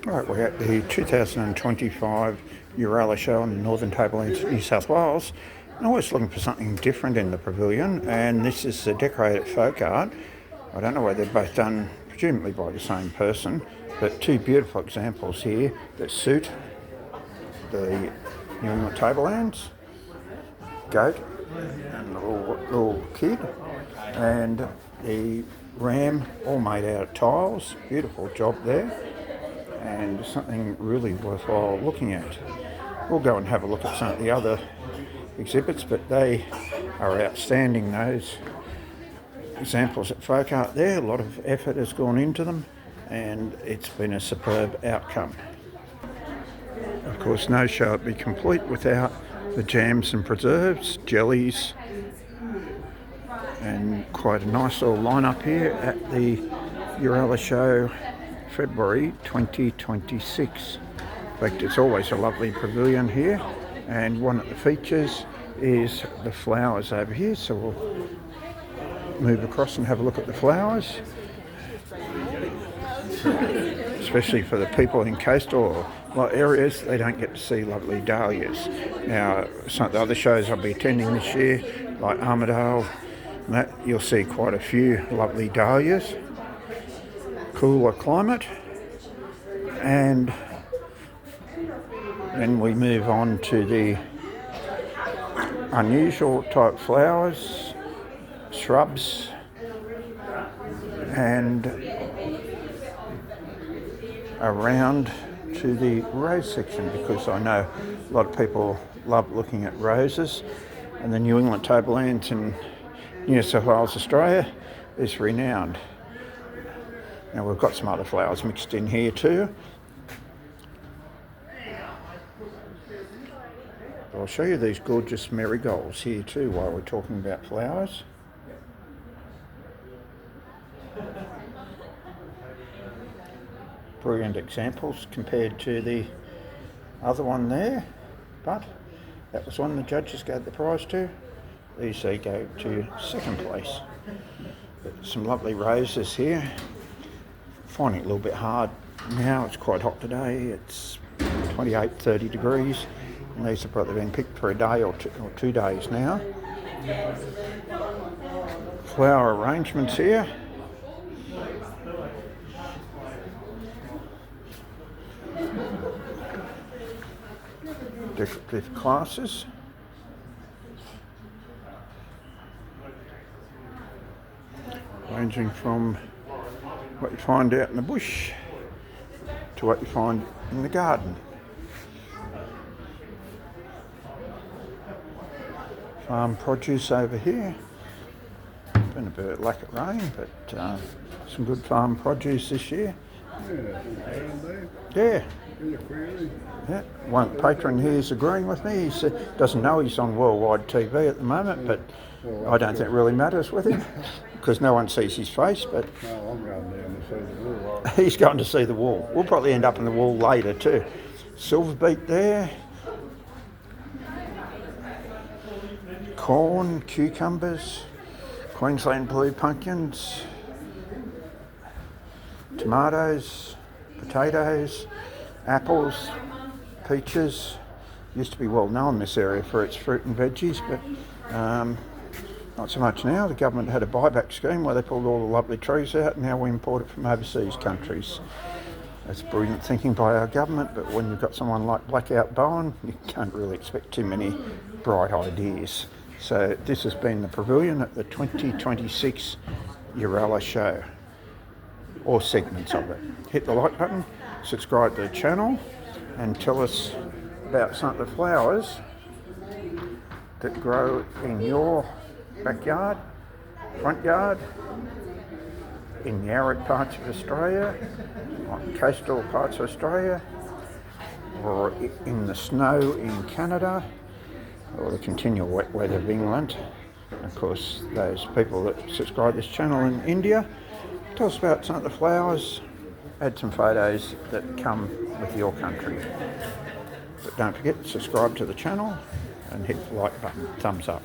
Right, we're at the 2025 Uralla Show in the Northern Tablelands, New South Wales. I'm always looking for something different in the pavilion, and this is the decorated folk art. I don't know whether they're both done presumably by the same person, but two beautiful examples here that suit the New England Tablelands, goat and the little kid, and the ram, all made out of tiles. Beautiful job there, and something really worthwhile looking at. We'll go and have a look at some of the other exhibits, but they are outstanding, those examples of folk art there. A lot of effort has gone into them, and it's been a superb outcome. Of course, no show would be complete without the jams and preserves, jellies, and quite a nice little lineup here at the Uralla Show February 2026. In fact, it's always a lovely pavilion here, and one of the features is the flowers over here, so we'll move across and have a look at the flowers, especially for the people in coastal areas. They don't get to see lovely dahlias. Now, some of the other shows I'll be attending this year, like Armidale, you'll see quite a few lovely dahlias. Cooler climate, and then we move on to the unusual type flowers, shrubs, and around to the rose section, because I know a lot of people love looking at roses, and the New England Tablelands in New South Wales, Australia is renowned. Now, we've got some other flowers mixed in here too. I'll show you these gorgeous marigolds here too while we're talking about flowers. Brilliant examples compared to the other one there, but that was one the judges gave the prize to. These they go to second place. But some lovely roses here. Finding it a little bit hard now. It's quite hot today. It's 28, 30 degrees, and these have probably been picked for a day or 2 days now. Flower arrangements here. Different classes. Ranging from what you find out in the bush to what you find in the garden. Farm produce over here. Been a bit of lack of rain, but some good farm produce this year. Yeah. Yeah. One patron here is agreeing with me. He doesn't know he's on worldwide TV at the moment, but I don't think it really matters with him, because no one sees his face. But no, I'm going down to see the wall. He's going to see the wall. We'll probably end up in the wall later too. Silver beet there. Corn, cucumbers, Queensland blue pumpkins, tomatoes, potatoes, apples, peaches. Used to be well known this area for its fruit and veggies, but not so much now. The government had a buyback scheme where they pulled all the lovely trees out, and now we import it from overseas countries. That's brilliant thinking by our government, but when you've got someone like Blackout Bowen, you can't really expect too many bright ideas. So this has been the pavilion at the 2026 Uralla Show, or segments of it. Hit the like button, subscribe to the channel, and tell us about some of the flowers that grow in your backyard, front yard, in the arid parts of Australia, on coastal parts of Australia, or in the snow in Canada, or the continual wet weather of England. And of course, those people that subscribe to this channel in India. Tell us about some of the flowers, add some photos that come with your country. But don't forget to subscribe to the channel and hit the like button, thumbs up.